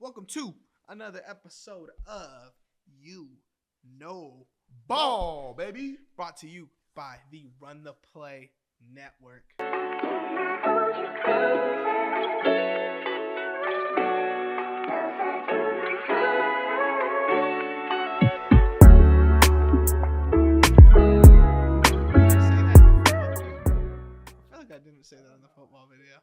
Welcome to another episode of You Know Ball, baby. Brought to you by the Run the Play Network. I didn't say that in the football video.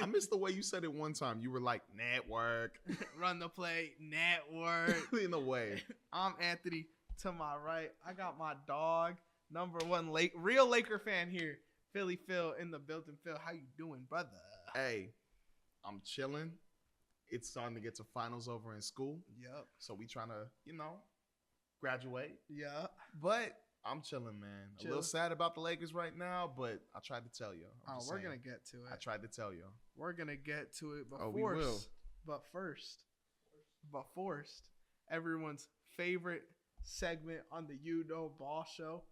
I missed the way you said it one time. You were like, network. Run the Play Network. In a way. I'm Anthony. To my right, I got my dog, number one real Laker fan here. Philly Phil in the building. Phil, how you doing, brother? Hey, I'm chilling. It's starting to get to finals over in school. Yep. So we trying to, graduate. Yeah. But I'm chilling, man. A little sad about the Lakers right now, but I tried to tell you. We're going to get to it. I tried to tell you. We're going to get to it, but we will. But first, everyone's favorite segment on the You Know Ball show.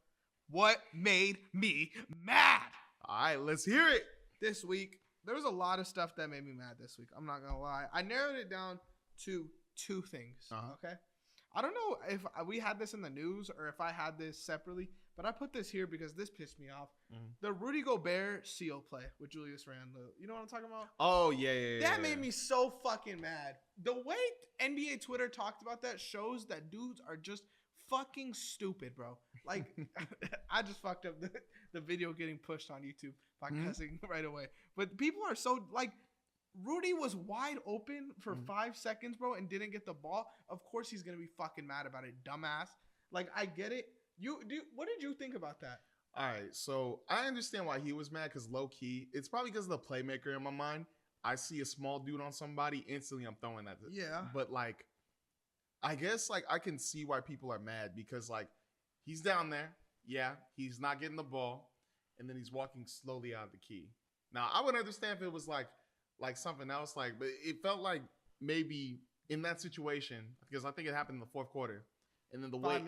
What made me mad? All right, let's hear it. This week, there was a lot of stuff that made me mad this week. I'm not going to lie. I narrowed it down to two things, okay? I don't know if we had this in the news or if I had this separately, but I put this here because this pissed me off. Mm-hmm. The Rudy Gobert seal play with Julius Randle. You know what I'm talking about? Oh, yeah. That made me so fucking mad. The way NBA Twitter talked about that shows that dudes are just fucking stupid, bro. Like, I just fucked up the video getting pushed on YouTube by cussing right away. But people are so, like, Rudy was wide open for 5 seconds, bro, and didn't get the ball. Of course he's going to be fucking mad about it, dumbass. Like, I get it. What did you think about that? All right, so I understand why he was mad because low-key, it's probably because of the playmaker in my mind. I see a small dude on somebody, instantly I'm throwing that. Yeah. But, like, I guess, like, I can see why people are mad because, like, he's down there. Yeah, he's not getting the ball, and then he's walking slowly out of the key. Now, I would understand if it was, like something else, but it felt like maybe in that situation, because I think it happened in the fourth quarter, and then the way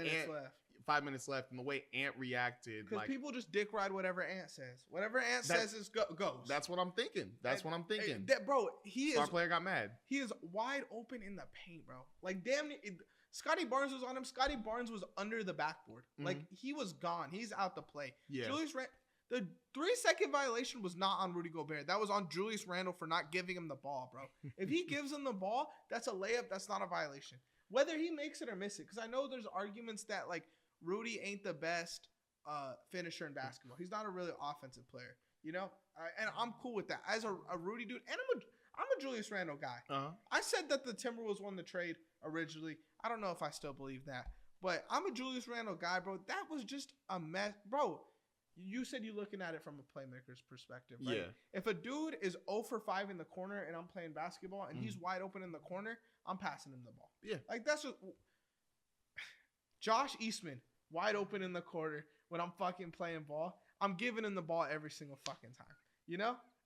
5 minutes left, and the way Ant reacted, because people just dick ride whatever Ant says. Whatever Ant says goes. That's what I'm thinking. Bro, star player got mad. He is wide open in the paint, bro. Like, damn it. Scotty Barnes was on him. Scotty Barnes was under the backboard. Like, he was gone. He's out the play. Yeah. The 3-second violation was not on Rudy Gobert. That was on Julius Randle for not giving him the ball, bro. If he gives him the ball, that's a layup. That's not a violation. Whether he makes it or miss it. Because I know there's arguments that, like, Rudy ain't the best finisher in basketball. He's not a really offensive player, and I'm cool with that. As a Rudy dude, and I'm a Julius Randle guy. I said that the Timberwolves won the trade originally. I don't know if I still believe that. But I'm a Julius Randle guy, bro. That was just a mess. Bro, you said you're looking at it from a playmaker's perspective, right? Yeah. If a dude is 0 for 5 in the corner and I'm playing basketball and he's wide open in the corner, I'm passing him the ball. Yeah. Like, that's just Josh Eastman, wide open in the corner when I'm fucking playing ball. I'm giving him the ball every single fucking time.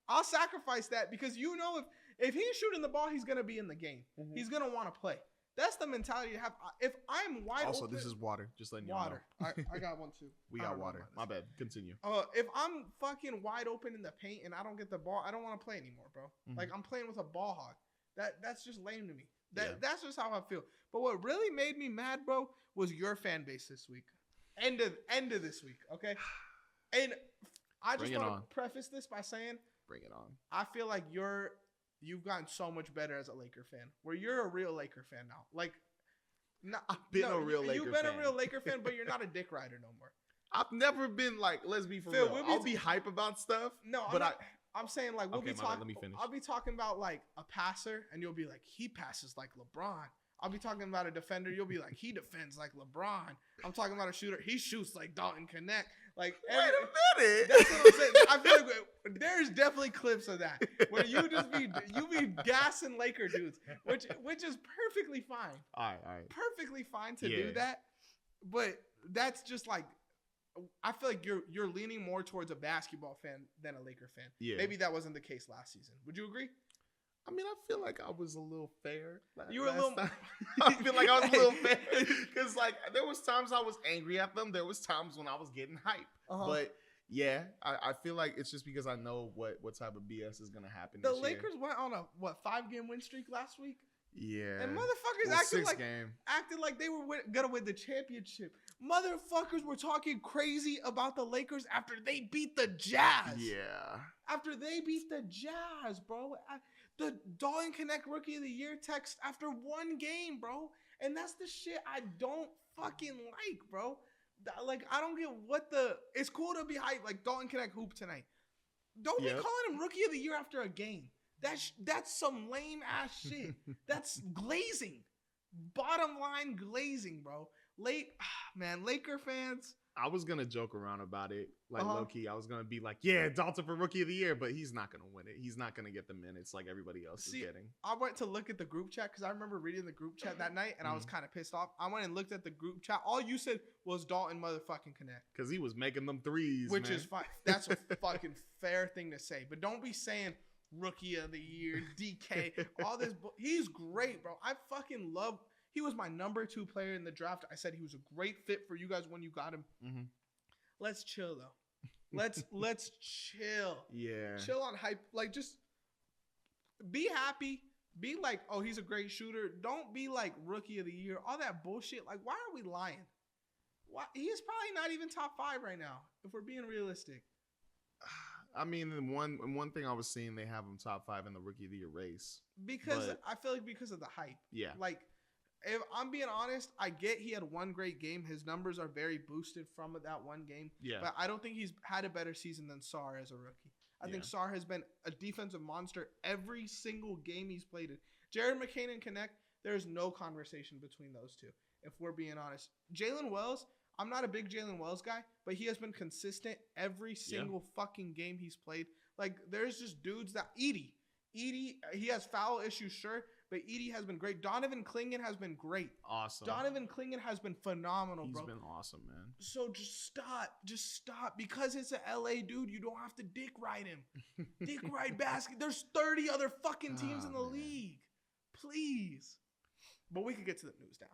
I'll sacrifice that because if he's shooting the ball, he's going to be in the game. He's going to want to play. That's the mentality you have. If I'm wide open. Also, this is water. Just letting you know. Water. I got one too. We got water. My bad. Continue. If I'm fucking wide open in the paint and I don't get the ball, I don't want to play anymore, bro. Like, I'm playing with a ball hog. That's just lame to me. That's just how I feel. But what really made me mad, bro, was your fan base this week. End of this week, okay? And I just want to preface this by saying, bring it on. I feel like you've gotten so much better as a Laker fan, where you're a real Laker fan now. Like, I've been a real Laker fan. You've been a real Laker fan, but you're not a dick rider no more. I've never been like, let's be for real. I'll be hype about stuff. No, I'm saying, like, we'll be talking. Let me finish. I'll be talking about, like, a passer, and you'll be like, he passes like LeBron. I'll be talking about a defender. You'll be like, he defends like LeBron. I'm talking about a shooter. He shoots like Dalton Connect. Like, wait a minute. That's what I'm saying. I feel like there's definitely clips of that where you be gassing Laker dudes, which is perfectly fine. All right. Perfectly fine to do that, but that's just like, I feel like you're leaning more towards a basketball fan than a Laker fan. Yeah. Maybe that wasn't the case last season. Would you agree? I mean, I feel like I was a little fair. You were a little. I feel like I was a little fair because, like, there was times I was angry at them. There was times when I was getting hype. But yeah, I feel like it's just because I know what type of BS is gonna happen. The Lakers went on a 5-game win streak last week. Yeah. And motherfuckers Well, acted game. like they were gonna win the championship. Motherfuckers were talking crazy about the Lakers after they beat the Jazz. Yeah. After they beat the Jazz, bro. The Dalton Connect Rookie of the Year text after one game, bro. And that's the shit I don't fucking like, bro. Like, I don't get what the... It's cool to be hyped. Like, Dalton Connect hoop tonight. Don't be calling him Rookie of the Year after a game. That's some lame ass shit. That's glazing. Bottom line glazing, bro. Man, Laker fans. I was gonna joke around about it, like low key. I was gonna be like, "Yeah, Dalton for Rookie of the Year," but he's not gonna win it. He's not gonna get the minutes like everybody else is getting. I went to look at the group chat because I remember reading the group chat that night, and I was kind of pissed off. I went and looked at the group chat. All you said was Dalton motherfucking Connect, because he was making them threes, which is fine. That's a fucking fair thing to say, but don't be saying Rookie of the Year, DK, all this. He's great, bro. I fucking love. He was my number 2 player in the draft. I said he was a great fit for you guys when you got him. Mm-hmm. Let's chill though. Let's chill. Yeah. Chill on hype. Like, just be happy. Be like, oh, he's a great shooter. Don't be like Rookie of the Year. All that bullshit. Like, why are we lying? Why? He's probably not even top 5 right now, if we're being realistic. I mean, in one thing I was seeing, they have him top 5 in the Rookie of the Year race. I feel like because of the hype. Yeah. Like, if I'm being honest, I get he had one great game. His numbers are very boosted from that one game. Yeah. But I don't think he's had a better season than Sarr as a rookie. I think Sarr has been a defensive monster every single game he's played in. Jared McCain and Connect, there's no conversation between those two, if we're being honest. Jalen Wells, I'm not a big Jalen Wells guy, but he has been consistent every single fucking game he's played. Like, there's just dudes that... Edie, he has foul issues, sure, but Edie has been great. Donovan Clingan has been great. Awesome. Donovan Clingan has been phenomenal, bro. He's been awesome, man. So just stop. Because it's an LA dude, you don't have to dick ride him. Dick ride basket. There's 30 other fucking teams in the league. Please. But we can get to the news now.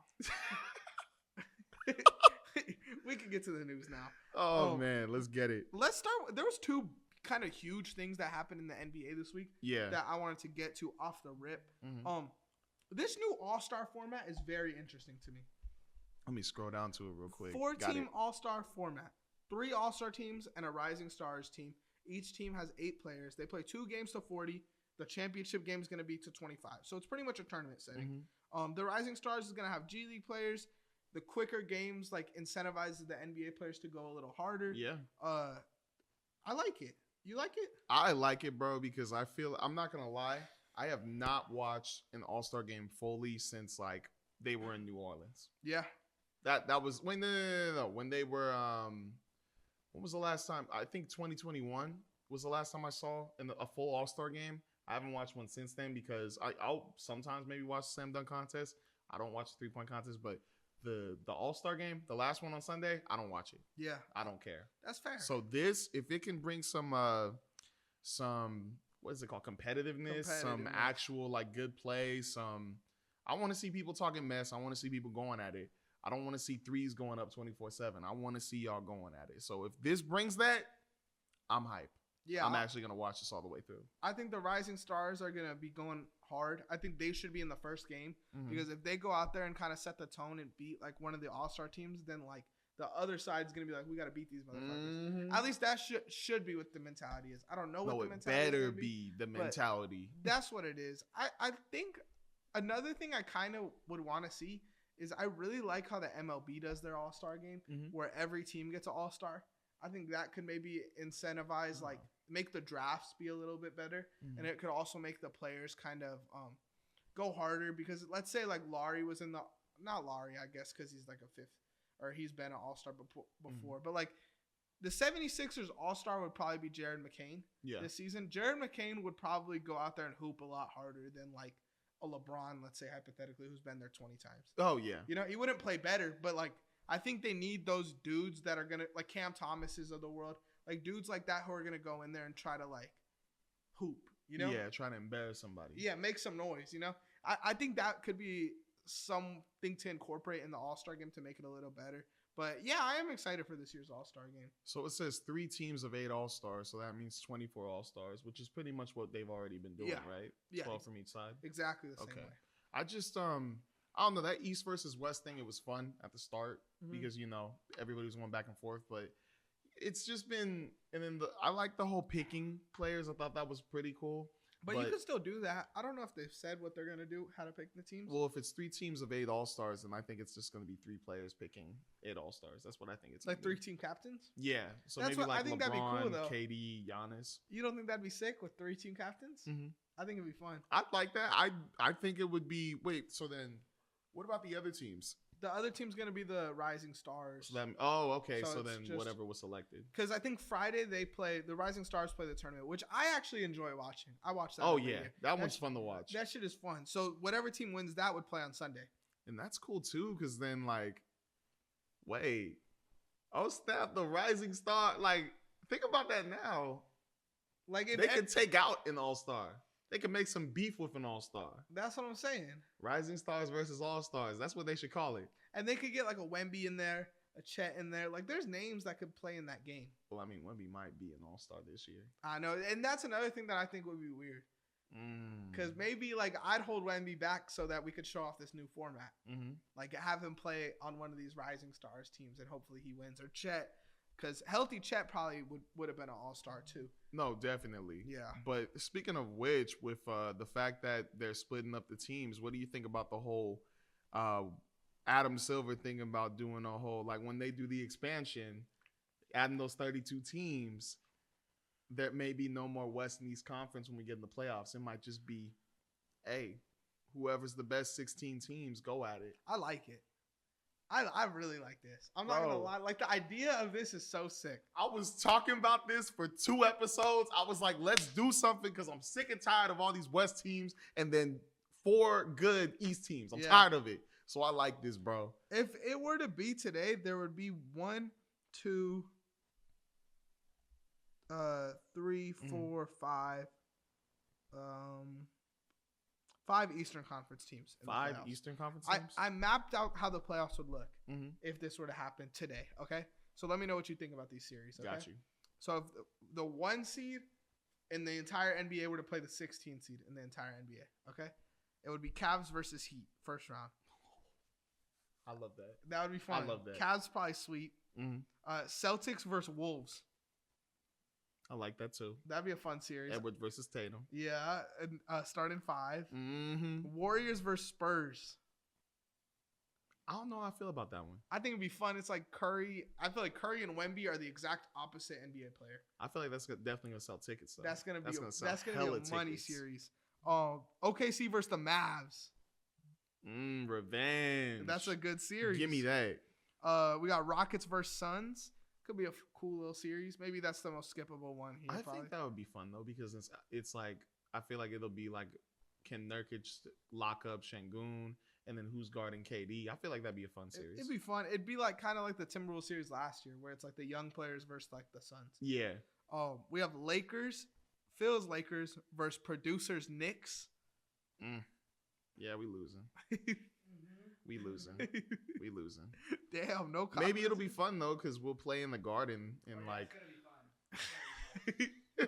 We can get to the news now. Oh man, let's get it. Let's start. There was 2 kind of huge things that happened in the NBA this week. Yeah. That I wanted to get to off the rip. Mm-hmm. This new All-Star format is very interesting to me. Let me scroll down to it real quick. 4-team All-Star format. 3 All-Star teams and a Rising Stars team. Each team has 8 players. They play 2 games to 40. The championship game is going to be to 25. So it's pretty much a tournament setting. Mm-hmm. The Rising Stars is going to have G League players. The quicker games like incentivizes the NBA players to go a little harder. Yeah. I like it. You like it? I like it, bro, because I feel, I'm not going to lie, I have not watched an All-Star game fully since, like, they were in New Orleans. Yeah. That was, when they were, when was the last time? I think 2021 was the last time I saw a full All-Star game. I haven't watched one since then because I'll sometimes maybe watch the slam dunk contest. I don't watch the 3-point contest, but the All-Star game, the last one on Sunday, I don't watch it. Yeah. I don't care. That's fair. So this, if it can bring some what is it called? Competitiveness, some actual like good play, I want to see people talking mess. I want to see people going at it. I don't want to see threes going up 24/7. I want to see y'all going at it. So if this brings that, I'm hype. Yeah, I'm actually going to watch this all the way through. I think the Rising Stars are going to be going hard. I think they should be in the first game because if they go out there and kind of set the tone and beat like one of the All-Star teams, then like the other side's going to be like, we got to beat these motherfuckers. At least that should be what the mentality is. I don't know what the mentality is. No, it better be the mentality. That's what it is. I think another thing I kind of would want to see is I really like how the MLB does their All-Star game where every team gets an All-Star. I think that could maybe incentivize like make the drafts be a little bit better, and it could also make the players kind of go harder because let's say like Laurie was in not Laurie, I guess, because he's like a 5th or he's been an All-Star before, but like the 76ers All-Star would probably be Jared McCain this season. Jared McCain would probably go out there and hoop a lot harder than like a LeBron, let's say hypothetically, who's been there 20 times. Oh yeah, you know, he wouldn't play better, but like I think they need those dudes that are gonna like Cam Thomases of the world. Like dudes like that who are gonna go in there and try to like hoop, you know? Yeah, trying to embarrass somebody. Yeah, make some noise, you know? I think that could be something to incorporate in the All-Star game to make it a little better. But yeah, I am excited for this year's All-Star game. So it says 3 teams of 8 All-Stars, so that means 24 All-Stars, which is pretty much what they've already been doing, right? Yeah. 12 from each side. Exactly the same way. I just I don't know, that East versus West thing. It was fun at the start because everybody was going back and forth, but it's just been. And then I like the whole picking players. I thought that was pretty cool. But you can still do that. I don't know if they've said what they're gonna do, how to pick the teams. Well, if it's 3 teams of 8 All-Stars, then I think it's just gonna be 3 players picking 8 All-Stars. That's what I think it's like 3 team captains. Yeah, so That's maybe like I think LeBron, that'd be cool, though. KD, Giannis. You don't think that'd be sick with 3 team captains? Mm-hmm. I think it'd be fun. I'd like that. I think it would be. Wait, so then, what about the other teams? The other team's gonna be the Rising Stars. So okay. So then, whatever was selected. Because I think Friday the Rising Stars play the tournament, which I actually enjoy watching. I watch that. Oh yeah, that one's fun to watch. That shit is fun. So whatever team wins that would play on Sunday. And that's cool too, because then wait, oh snap, the Rising Star. Like, think about that now. Like they could take out an All-Star. They could make some beef with an All-Star. That's what I'm saying. Rising Stars versus All-Stars. That's what they should call it. And they could get like a Wemby in there, a Chet in there. Like, there's names that could play in that game. Well, I mean, Wemby might be an All-Star this year. I know. And that's another thing that I think would be weird. Because maybe, I'd hold Wemby back so that we could show off this new format. Like, have him play on one of these Rising Stars teams, and hopefully he wins. Or Chet. Because healthy Chet probably would have been an all-star too. No, definitely. Yeah. But speaking of which, with the fact that they're splitting up the teams, what do you think about the whole Adam Silver thing about doing a whole, when they do the expansion, adding those 32 teams, there may be no more West and East Conference when we get in the playoffs. It might just be, hey, whoever's the best 16 teams, go at it. I like it. I really like this. I'm not going to lie. Like, the idea of this is so sick. I was talking about this for 2 episodes. I was like, let's do something because I'm sick and tired of all these West teams and then 4 good East teams. I'm tired of it. So I like this, bro. If it were to be today, there would be 1, 2, 3, 4, 5. 5 Eastern Conference teams. 5 Eastern Conference teams? I mapped out how the playoffs would look if this were to happen today, okay? So let me know what you think about these series, okay? Got you. So if the 1 seed in the entire NBA were to play the 16 seed in the entire NBA, okay? It would be Cavs versus Heat, first round. I love that. That would be fun. I love that. Cavs probably sweep. Celtics versus Wolves. I like that too. That'd be a fun series. Edwards versus Tatum. Yeah, and starting 5. Warriors versus Spurs. I don't know how I feel about that one. I think it'd be fun. It's like Curry. I feel like Curry and Wemby are the exact opposite NBA player. I feel like that's definitely gonna sell tickets though. That's gonna be a money series. OKC versus the Mavs. Revenge. That's a good series. Give me that. We got Rockets versus Suns. Could be a cool little series. Maybe that's the most skippable one here. I think that would be fun though because it's like I feel like it'll be like, can Nurkic lock up Şengün, and then who's guarding KD? I feel like that'd be a fun series. It'd be fun. It'd be like kind of like the Timberwolves series last year, where it's like the young players versus like the Suns. Yeah. We have Phil's Lakers versus producers Knicks. Yeah, we losing. We losing. We losing. Damn, no confidence. Maybe it'll be fun though, because we'll play in the Garden and it's gonna be fun.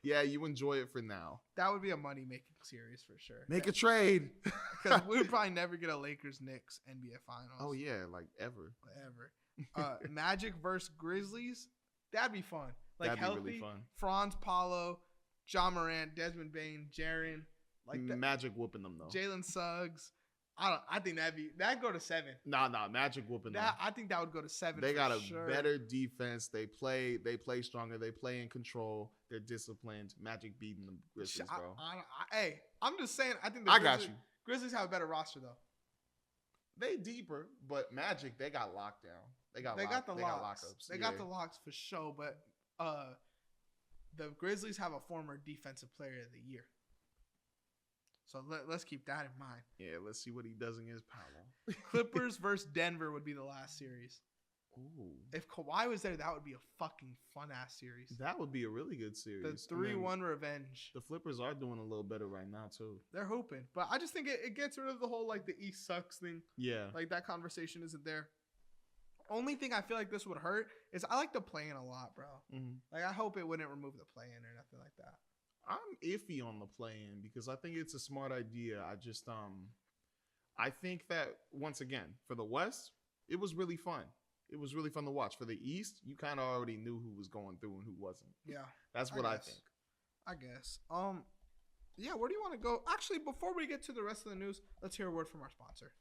Yeah, you enjoy it for now. That would be a money making series for sure. Make a trade. Because we would probably never get a Lakers Knicks NBA Finals. Oh yeah, like ever. Magic versus Grizzlies. That'd be fun. Like that'd healthy. Be really fun. Franz Paulo, Ja Morant, Desmond Bane, Jaren. Like that. Magic whooping them though. Jalen Suggs. I think that'd go to 7. Nah, Magic whooping them. I think that would go to 7. They got a better defense. They play stronger. They play in control. They're disciplined. Magic beating the Grizzlies, bro. Hey, I'm just saying. I think got you. Grizzlies have a better roster though. They deeper, but Magic they got locked down. They got the lockups. They got the locks for sure. But the Grizzlies have a former defensive player of the year. So let's keep that in mind. Yeah, let's see what he does against Paolo. Clippers versus Denver would be the last series. Ooh. If Kawhi was there, that would be a fucking fun-ass series. That would be a really good series. The 3-1 revenge. The Flippers are doing a little better right now, too. They're hoping. But I just think it gets rid of the whole, the East sucks thing. Yeah. Like, that conversation isn't there. Only thing I feel like this would hurt is I like the play-in a lot, bro. Like, I hope it wouldn't remove the play-in or nothing like that. I'm iffy on the play-in because I think it's a smart idea. I just I think that once again for the West, it was really fun. It was really fun to watch. For the East, you kind of already knew who was going through and who wasn't. Yeah, That's what I think. I guess. Yeah. Where do you want to go? Actually, before we get to the rest of the news, let's hear a word from our sponsor.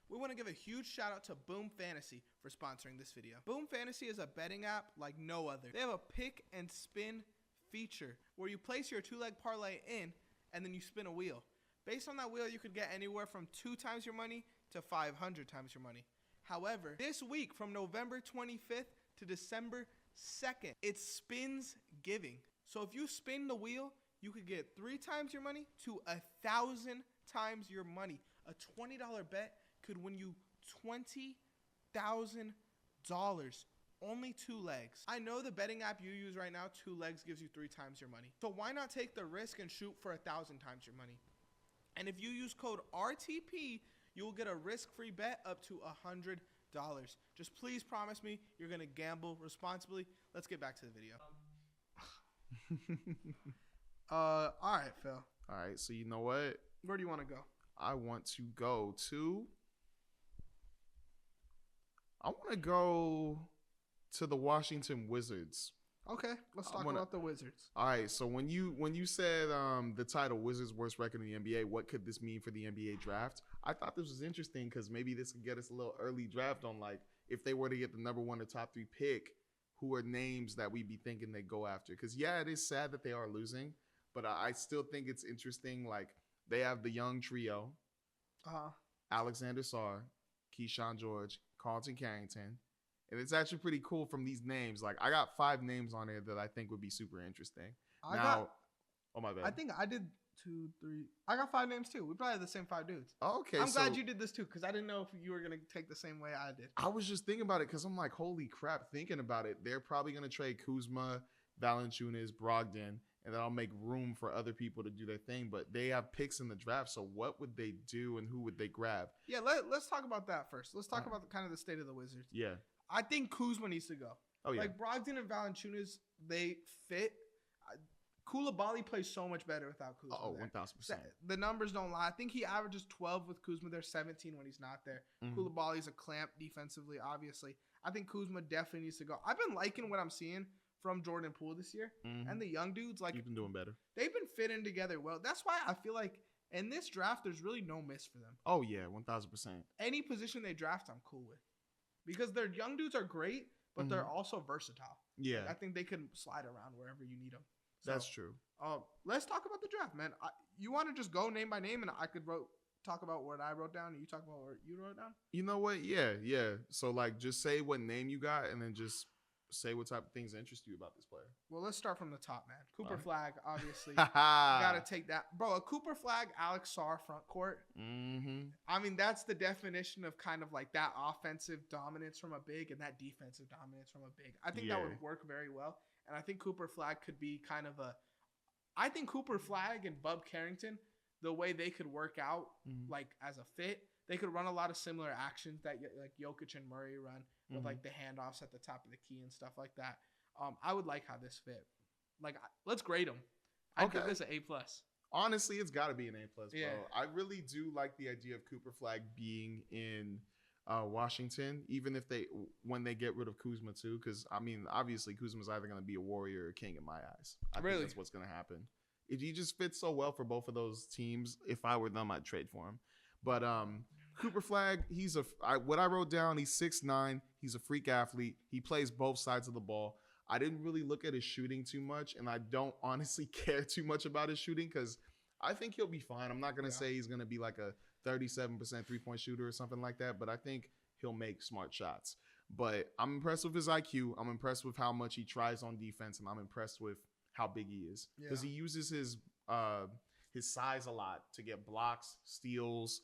We want to give a huge shout out to Boom Fantasy for sponsoring this video. Boom Fantasy is a betting app like no other. They have a pick and spin feature where you place your 2-leg parlay in and then you spin a wheel. Based on that wheel, you could get anywhere from 2 times your money to 500 times your money. However, this week from November 25th to December 2nd, it's spins giving. So if you spin the wheel, you could get 3 times your money to 1,000 times your money. A $20 bet could win you $20,000. Only 2 legs. I know the betting app you use right now, 2 legs gives you 3 times your money. So why not take the risk and shoot for 1,000 times your money? And if you use code RTP, you will get a risk-free bet up to $100. Just please promise me you're going to gamble responsibly. Let's get back to the video. All right, Phil. All right, so you know what? Where do you want to go? I want to go to the Washington Wizards. Okay, let's talk about the Wizards. All right, so when you said the title Wizards worst record in the NBA, what could this mean for the NBA draft? I thought this was interesting because maybe this could get us a little early draft on like if they were to get the number 1 or top 3 pick, who are names that we'd be thinking they go after? Because yeah, it is sad that they are losing, but I still think it's interesting. Like they have the young trio, Alexander Sarr, Keyshawn George, Carlton Carrington. And it's actually pretty cool from these names. Like I got 5 names on there that I think would be super interesting. Oh my bad. I think I did 2, 3. I got 5 names too. We probably have the same 5 dudes. Okay. I'm glad you did this too because I didn't know if you were gonna take the same way I did. I was just thinking about it because I'm like, holy crap! Thinking about it, they're probably gonna trade Kuzma, Valanciunas, Brogdon, and that'll make room for other people to do their thing. But they have picks in the draft, so what would they do and who would they grab? Yeah, let's talk about that first. Let's talk about kind of the state of the Wizards. Yeah. I think Kuzma needs to go. Oh, yeah. Like Brogdon and Valanciunas, they fit. Koulibaly plays so much better without Kuzma. Oh, 1,000%. The numbers don't lie. I think he averages 12 with Kuzma. They're 17 when he's not there. Mm-hmm. Koulibaly's a clamp defensively, obviously. I think Kuzma definitely needs to go. I've been liking what I'm seeing from Jordan Poole this year. Mm-hmm. And the young dudes, like, he's been doing better. They've been fitting together well. That's why I feel like in this draft, there's really no miss for them. Oh, yeah, 1,000%. Any position they draft, I'm cool with. Because their young dudes are great, but they're also versatile. Yeah. Like, I think they can slide around wherever you need them. So, that's true. Let's talk about the draft, man. You want to just go name by name, and I could talk about what I wrote down, and you talk about what you wrote down? You know what? Yeah. So, like, just say what name you got, and then just say what type of things interest you about this player. Well, let's start from the top, man. Cooper Flag, obviously. You got to take that. Bro, a Cooper Flag, Alex Sarr front court. Mm-hmm. I mean, that's the definition of kind of like that offensive dominance from a big and that defensive dominance from a big. I think that would work very well. And I think Cooper Flag could be kind of I think Cooper Flag and Bub Carrington, the way they could work out like as a fit, they could run a lot of similar actions that like Jokic and Murray run with like the handoffs at the top of the key and stuff like that. I would like how this fit. Like, let's grade them. I'd give this an A+. Honestly, it's got to be an A+, bro. Yeah. I really do like the idea of Cooper Flag being in Washington, even if when they get rid of Kuzma too, because I mean, obviously Kuzma's either going to be a Warrior or a King in my eyes. I think that's what's going to happen. He just fits so well for both of those teams. If I were them, I'd trade for him. But Cooper Flag, what I wrote down, he's 6'9", he's a freak athlete. He plays both sides of the ball. I didn't really look at his shooting too much, and I don't honestly care too much about his shooting because I think he'll be fine. I'm not going to say he's going to be like a 37% three-point shooter or something like that, but I think he'll make smart shots. But I'm impressed with his IQ. I'm impressed with how much he tries on defense, and I'm impressed with how big he is because he uses his size a lot to get blocks, steals,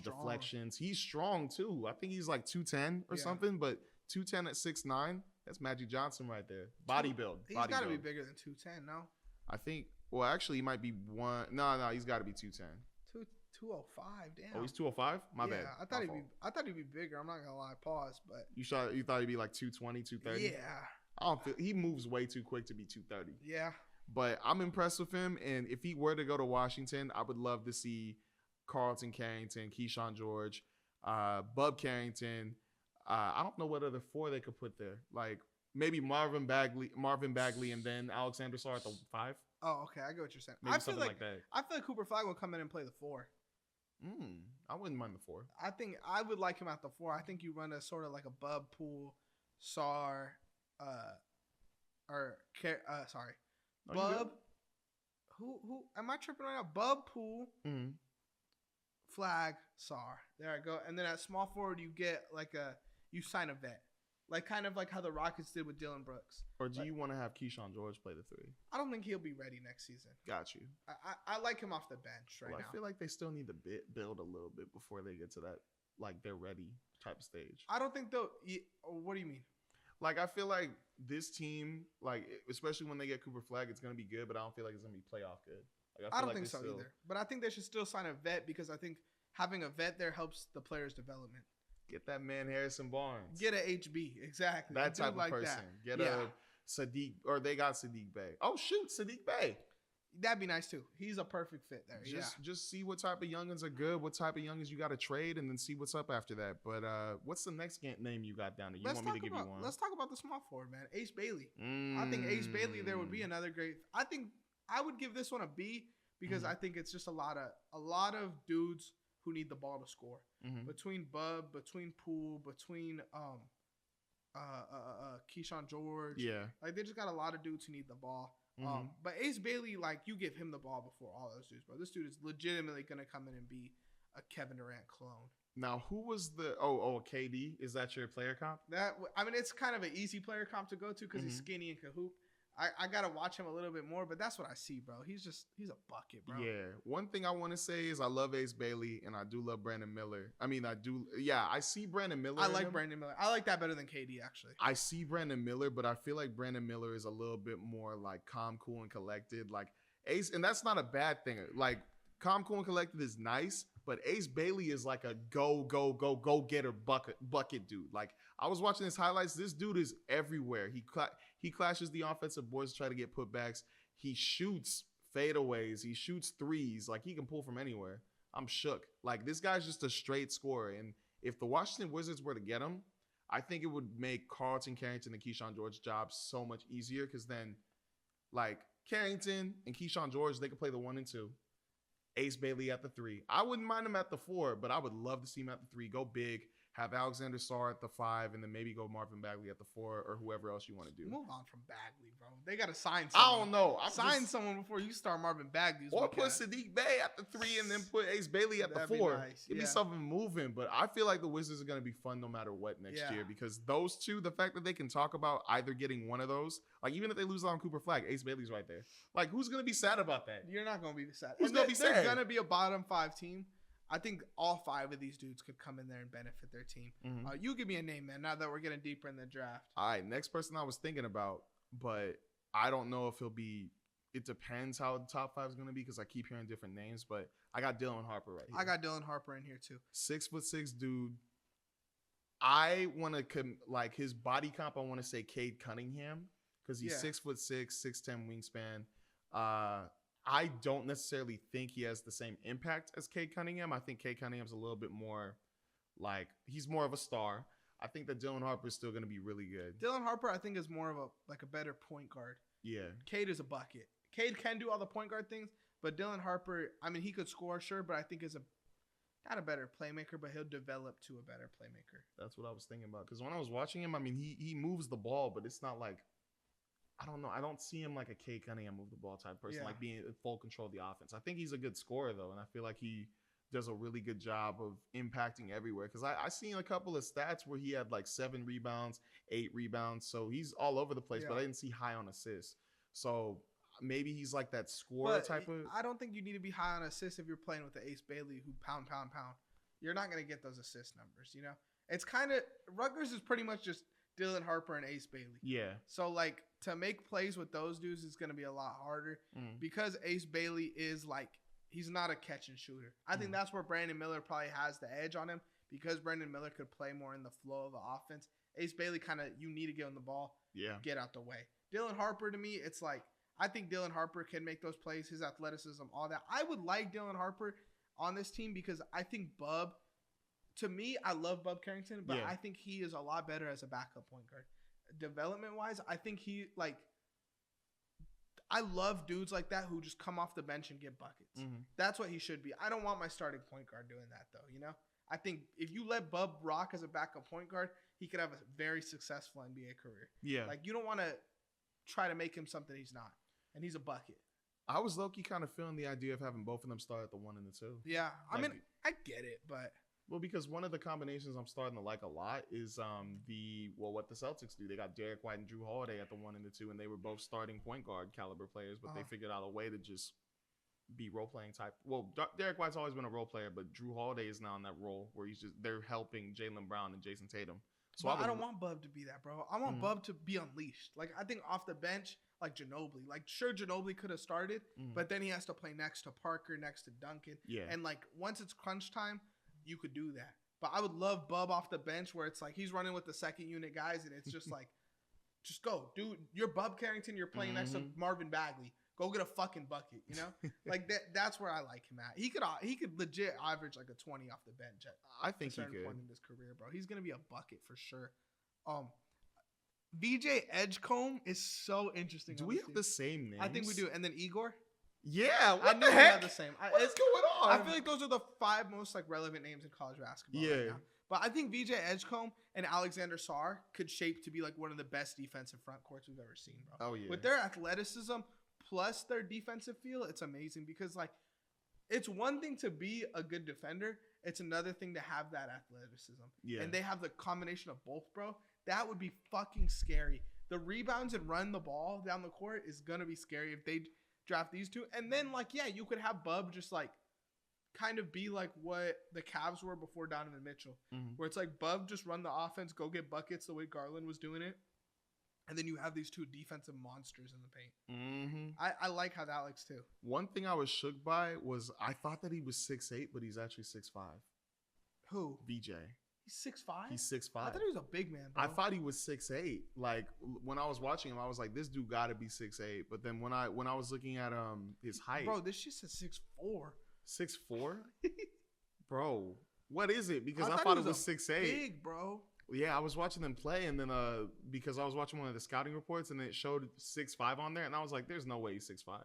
deflections. He's strong too. I think he's like 210 or something, but 210 at 6'9", that's Magic Johnson right there. Body build. He's got to be bigger than 210, no? I think. Well, actually, he might be one. No, he's got to be 210. 205. Damn. Oh, he's 205. My bad. I thought he'd be bigger. I'm not gonna lie. Pause. But you thought he'd be like 220, 230. Yeah. I don't feel he moves way too quick to be 230. Yeah. But I'm impressed with him, and if he were to go to Washington, I would love to see Carlton Carrington, Keyshawn George, Bub Carrington. I don't know what other 4 they could put there. Like maybe Marvin Bagley, and then Alexander Sarr at the 5. Oh, okay. I get what you're saying. Maybe I feel something like that. I feel like Cooper Flag will come in and play the 4. I wouldn't mind the 4. I think I would like him at the 4. I think you run a sort of like a Bub, Poole, Sarr, sorry, Oh, Bub. Who am I tripping right now? Bub, Poole, Flag, Sarr. There I go. And then at small forward, you get you sign a vet, like kind of like how the Rockets did with Dylan Brooks. Or do you want to have Keyshawn George play the 3? I don't think he'll be ready next season. Got you. I like him off the bench now. I feel like they still need to build a little bit before they get to that, like, they're ready type of stage. I don't think they'll. What do you mean? Like, I feel like this team, like, especially when they get Cooper Flag, it's going to be good, but I don't feel like it's going to be playoff good. Like, I don't think so either. But I think they should still sign a vet because I think having a vet there helps the player's development. Get that man Harrison Barnes. Get a HB. Exactly. That type of person. Get a Sadiq, or they got Sadiq Bey. Oh, shoot, Sadiq Bey. That'd be nice too. He's a perfect fit there. Just see what type of youngins are good, what type of youngins you got to trade, and then see what's up after that. But what's the next name you got down there? You want me to give you one? Let's talk about the small forward, man. Ace Bailey. I think Ace Bailey there would be another great. I think I would give this one a B because I think it's just a lot of dudes who need the ball to score. Between Bub, between Poole, between Keyshawn George. Yeah. Like they just got a lot of dudes who need the ball. But Ace Bailey, like you give him the ball before all those dudes, bro. This dude is legitimately gonna come in and be a Kevin Durant clone. Now, who was the KD? Is that your player comp? It's kind of an easy player comp to go to because he's skinny and can hoop. I gotta watch him a little bit more, but that's what I see, bro. He's a bucket, bro. Yeah. One thing I want to say is I love Ace Bailey and I do love Brandon Miller. I see Brandon Miller. I like Brandon Miller. I like that better than KD, actually. I see Brandon Miller, but I feel like Brandon Miller is a little bit more like calm, cool, and collected. Like Ace, and that's not a bad thing. Like calm, cool, and collected is nice, but Ace Bailey is like a go getter bucket dude. Like I was watching his highlights. This dude is everywhere. He clashes the offensive boards to try to get putbacks. He shoots fadeaways. He shoots threes. Like he can pull from anywhere. I'm shook. Like this guy's just a straight scorer. And if the Washington Wizards were to get him, I think it would make Carlton Carrington and Keyshawn George's job so much easier because then like Carrington and Keyshawn George, they could play the 1 and 2. Ace Bailey at the 3. I wouldn't mind him at the 4, but I would love to see him at the 3. Go big. Have Alexander Sarr at the 5, and then maybe go Marvin Bagley at the 4, or whoever else you want to do. Move on from Bagley, bro. They got to sign someone. I don't know. Sign someone before you start Marvin Bagley. Or put Sadiq Bey at the 3, and then put Ace Bailey at the 4. Nice. Give me something moving. But I feel like the Wizards are going to be fun no matter what next year because those two, the fact that they can talk about either getting one of those, like even if they lose on Cooper Flag, Ace Bailey's right there. Like who's going to be sad about that? You're not going to be sad. Who's going to be sad? They're going to be a bottom 5 team. I think all 5 of these dudes could come in there and benefit their team. You give me a name, man, now that we're getting deeper in the draft. All right, next person I was thinking about, but I don't know if he'll be – it depends how the top 5 is going to be because I keep hearing different names, but I got Dylan Harper right here. I got Dylan Harper in here too. 6'6" dude. I want to – like his body comp, I want to say Cade Cunningham because he's 6'6", 6'10" wingspan. I don't necessarily think he has the same impact as Cade Cunningham. I think Cade Cunningham's a little bit more like he's more of a star. I think that Dylan Harper is still going to be really good. Dylan Harper, I think, is more of a better point guard. Yeah. Cade is a bucket. Cade can do all the point guard things, but Dylan Harper, I mean, he could score, sure, but I think is not a better playmaker, but he'll develop to a better playmaker. That's what I was thinking about. Because when I was watching him, I mean, he moves the ball, but it's not like I don't know. I don't see him like a Cade Cunningham move the ball type person, like being in full control of the offense. I think he's a good scorer, though, and I feel like he does a really good job of impacting everywhere. Because I seen a couple of stats where he had like 7 rebounds, 8 rebounds. So he's all over the place, but I didn't see high on assists. So maybe he's like that scorer type of. I don't think you need to be high on assists if you're playing with the Ace Bailey who pound. You're not going to get those assist numbers, you know? It's kind of – Rutgers is pretty much just Dylan Harper and Ace Bailey. Yeah. So, like, to make plays with those dudes is going to be a lot harder because Ace Bailey is, like, he's not a catch and shooter. I think that's where Brandon Miller probably has the edge on him because Brandon Miller could play more in the flow of the offense. Ace Bailey kind of – you need to get on the ball, get out the way. Dylan Harper, to me, it's like – I think Dylan Harper can make those plays, his athleticism, all that. I would like Dylan Harper on this team because I think Bub, to me, I love Bub Carrington, but Yeah. I think he is a lot better as a backup point guard. Development wise, I think I love dudes like that who just come off the bench and get buckets. Mhm. That's what he should be. I don't want my starting point guard doing that though, you know? I think if you let Bub rock as a backup point guard, he could have a very successful NBA career. Yeah. Like you don't want to try to make him something he's not. And he's a bucket. I was low-key kind of feeling the idea of having both of them start at the 1 and the 2. Yeah. I Like, mean, I get it, but well, because one of the combinations I'm starting to like a lot is what the Celtics do. They got Derek White and Drew Holiday at the 1 and the 2, and they were both starting point guard caliber players, but they figured out a way to just be role playing type. Well, Derek White's always been a role player, but Drew Holiday is now in that role where they're helping Jaylen Brown and Jason Tatum. So I don't want Bub to be that, bro. I want Bub to be unleashed. Like I think off the bench, like Ginobili. Like sure, Ginobili could have started, but then he has to play next to Parker, next to Duncan. Yeah. And like once it's crunch time, you could do that. But I would love Bub off the bench where it's like he's running with the second unit guys, and it's just like, just go, dude. You're Bub Carrington. You're playing next to Marvin Bagley. Go get a fucking bucket, you know? Like that's where I like him at. He could legit average like a 20 off the bench at I think a certain he could. point in his career, bro. He's gonna be a bucket for sure. VJ Edgecombe is so interesting. Do we have the same names? I think we do. And then Igor. Yeah, what I the knew we heck? had the same. What's going on? I feel like those are the 5 most like relevant names in college basketball right Yeah. now. But I think VJ Edgecombe and Alexander Sarr could shape to be like one of the best defensive front courts we've ever seen, bro. Oh, yeah. With their athleticism plus their defensive feel, it's amazing because like it's one thing to be a good defender. It's another thing to have that athleticism. Yeah. And they have the combination of both, bro. That would be fucking scary. The rebounds and run the ball down the court is going to be scary if they draft these two. And then, like, yeah, you could have Bub just, like, kind of be like what the Cavs were before Donovan Mitchell. Where it's like Bub just run the offense, go get buckets the way Garland was doing it. And then you have these two defensive monsters in the paint. I like how that looks, too. One thing I was shook by was I thought that he was 6'8", but he's actually 6'5". Who? VJ. He's 6'5"? He's 6'5". I thought he was a big man, bro. I thought he was 6'8". Like when I was watching him, I was like, this dude got to be 6'8". But then when I was looking at his height, bro, this shit says 6'4". 6'4"? Bro, what is it? Because I thought thought he it was 6'8". Big, bro. Yeah, I was watching them play, and then because I was watching one of the scouting reports, and it showed 6'5" on there, and I was like, there's no way he's 6'5".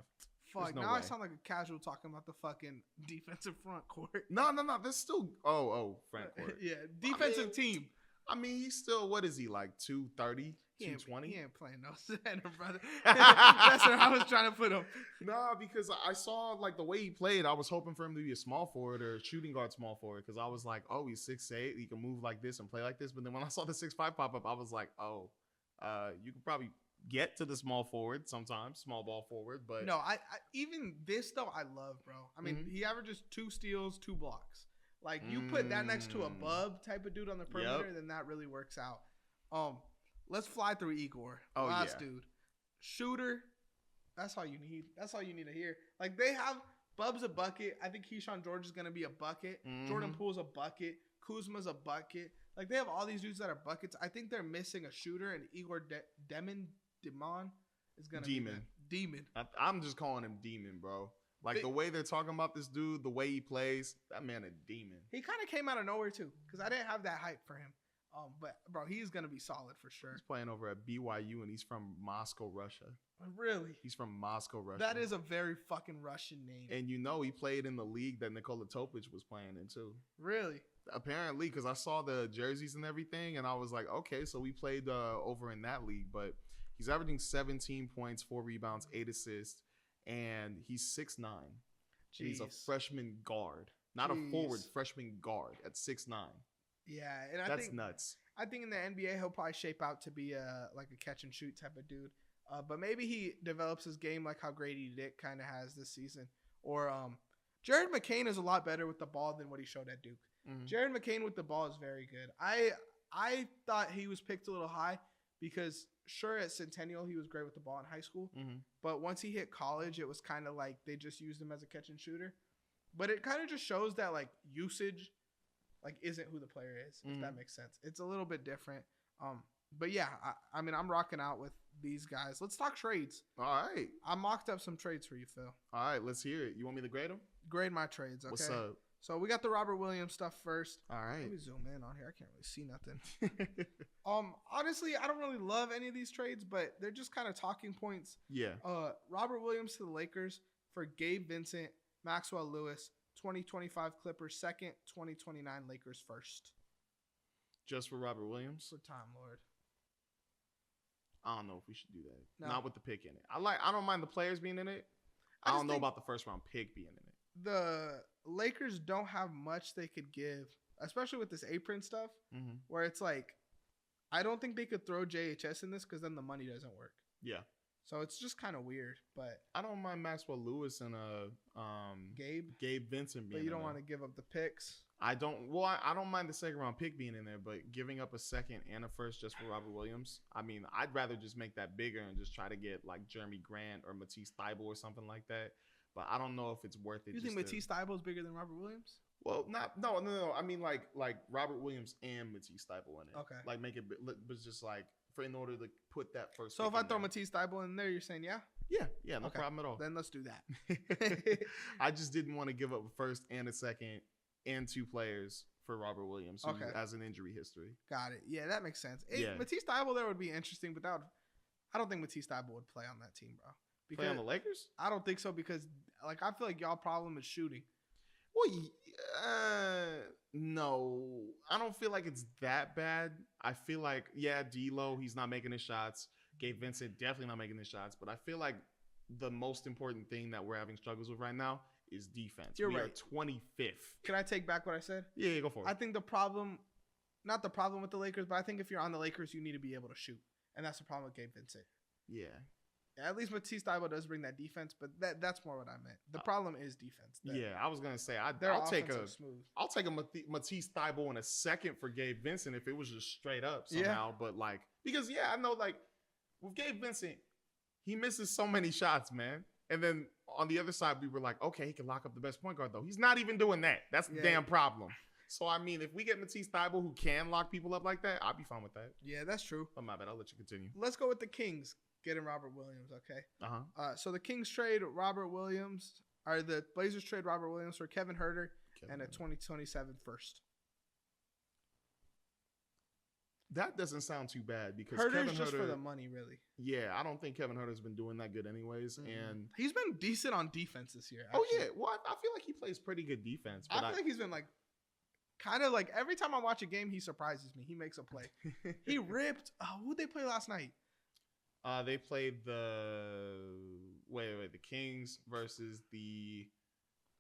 Fuck, no now way. I sound like a casual talking about the fucking defensive front court. No, there's still front court. Yeah, defensive team. I mean, he's still, what is he, like 230, 220? He ain't playing no center, brother. That's where I was trying to put him. Nah, because I saw, like, the way he played, I was hoping for him to be a small forward or a shooting guard small forward, because I was like, oh, he's 6'8", he can move like this and play like this. But then when I saw the 6'5" pop up, I was like, oh, you could probably get to the small forward sometimes, small ball forward. But no, I even this, though, I love, bro. I mean, he averages 2 steals, 2 blocks. Like, you put that next to a Bub type of dude on the perimeter, then that really works out. Let's fly through Igor. Oh, Last yeah. dude. Shooter. That's all you need. That's all you need to hear. Like, they have Bub's a bucket. I think Keyshawn George is going to be a bucket. Jordan Poole's a bucket. Kuzma's a bucket. Like, they have all these dudes that are buckets. I think they're missing a shooter, and Igor Demon is going to be that. Demon. I'm just calling him Demon, bro. Like, the way they're talking about this dude, the way he plays, that man a demon. He kind of came out of nowhere, too, because I didn't have that hype for him. But, bro, he's going to be solid for sure. He's playing over at BYU, and he's from Moscow, Russia. Really? He's from Moscow, Russia. That is a very fucking Russian name. And you know he played in the league that Nikola Topic was playing in, too. Really? Apparently, because I saw the jerseys and everything, and I was like, okay, so we played over in that league. But he's averaging 17 points, 4 rebounds, 8 assists, and he's 6'9". He's a freshman guard. Not a forward, freshman guard at 6'9". Yeah, and that's nuts. I think in the NBA he'll probably shape out to be like a catch and shoot type of dude. But maybe he develops his game like how Grady Dick kind of has this season. Or Jared McCain is a lot better with the ball than what he showed at Duke. Jared McCain with the ball is very good. I thought he was picked a little high because sure at Centennial he was great with the ball in high school, but once he hit college it was kind of like they just used him as a catch and shooter. But it kind of just shows that like usage like isn't who the player is, if that makes sense. It's a little bit different. But yeah, I mean, I'm rocking out with these guys. Let's talk trades. All right. I mocked up some trades for you, Phil. All right, let's hear it. You want me to grade them? Grade my trades, okay? What's up? So we got the Robert Williams stuff first. All Let right. me zoom in on here. I can't really see nothing. Honestly, I don't really love any of these trades, but they're just kind of talking points. Yeah. Robert Williams to the Lakers for Gabe Vincent, Maxwell Lewis, 2025 Clippers second, 2029 Lakers first. Just for Robert Williams? For Time Lord. I don't know if we should do that. No. Not with the pick in it. I don't mind the players being in it. I don't know about the first round pick being in it. The Lakers don't have much they could give, especially with this apron stuff, where it's like, I don't think they could throw JHS in this because then the money doesn't work. Yeah. So it's just kind of weird, but I don't mind Maxwell Lewis and Gabe Vincent being. But you don't in want to give up the picks. I don't. Well, I don't mind the second round pick being in there, but giving up a second and a first just for Robert Williams. I mean, I'd rather just make that bigger and just try to get like Jeremy Grant or Matisse Thybulle or something like that. But I don't know if it's worth it. You think Matisse Thybulle is bigger than Robert Williams? Well, no. I mean, like Robert Williams and Matisse Thybulle in it. Okay. Like make it, but just like in order to put that first. So if I throw Matisse Thybulle in there, you're saying yeah? Yeah, no problem at all. Then let's do that. I just didn't want to give up a first and a second and two players for Robert Williams, who has an injury history. Got it. Yeah, that makes sense. Yeah. Matisse Thybulle there would be interesting, but I don't think Matisse Thybulle would play on that team, bro. Play on the Lakers? I don't think so because, like, I feel like y'all problem is shooting. Well, no. I don't feel like it's that bad. I feel like, D'Lo, he's not making his shots. Gabe Vincent, definitely not making his shots. But I feel like the most important thing that we're having struggles with right now is defense. You're we right. are 25th. Can I take back what I said? Yeah, go for it. I think not the problem with the Lakers, but I think if you're on the Lakers, you need to be able to shoot. And that's the problem with Gabe Vincent. Yeah. At least Matisse Thybulle does bring that defense, but that's more what I meant. The problem is defense. I was gonna say I'll take a Matisse Thybulle in a second for Gabe Vincent if it was just straight up somehow. Yeah. But like because I know like with Gabe Vincent, he misses so many shots, man. And then on the other side, we were like, okay, he can lock up the best point guard though. He's not even doing that. That's the damn problem. So I mean, if we get Matisse Thybulle who can lock people up like that, I'll be fine with that. Yeah, that's true. Oh my bad. I'll let you continue. Let's go with the Kings. Getting Robert Williams, okay? So the Kings trade Robert Williams, or the Blazers trade Robert Williams for Kevin Huerter and a 2027 first. That doesn't sound too bad because Huerter's just for the money, really. Yeah, I don't think Kevin Huerter's been doing that good anyways, and he's been decent on defense this year. Actually. Oh yeah, well I feel like he plays pretty good defense. But I feel like he's been like, kind of like every time I watch a game, he surprises me. He makes a play. He ripped. Who'd they play last night? They played the Kings versus the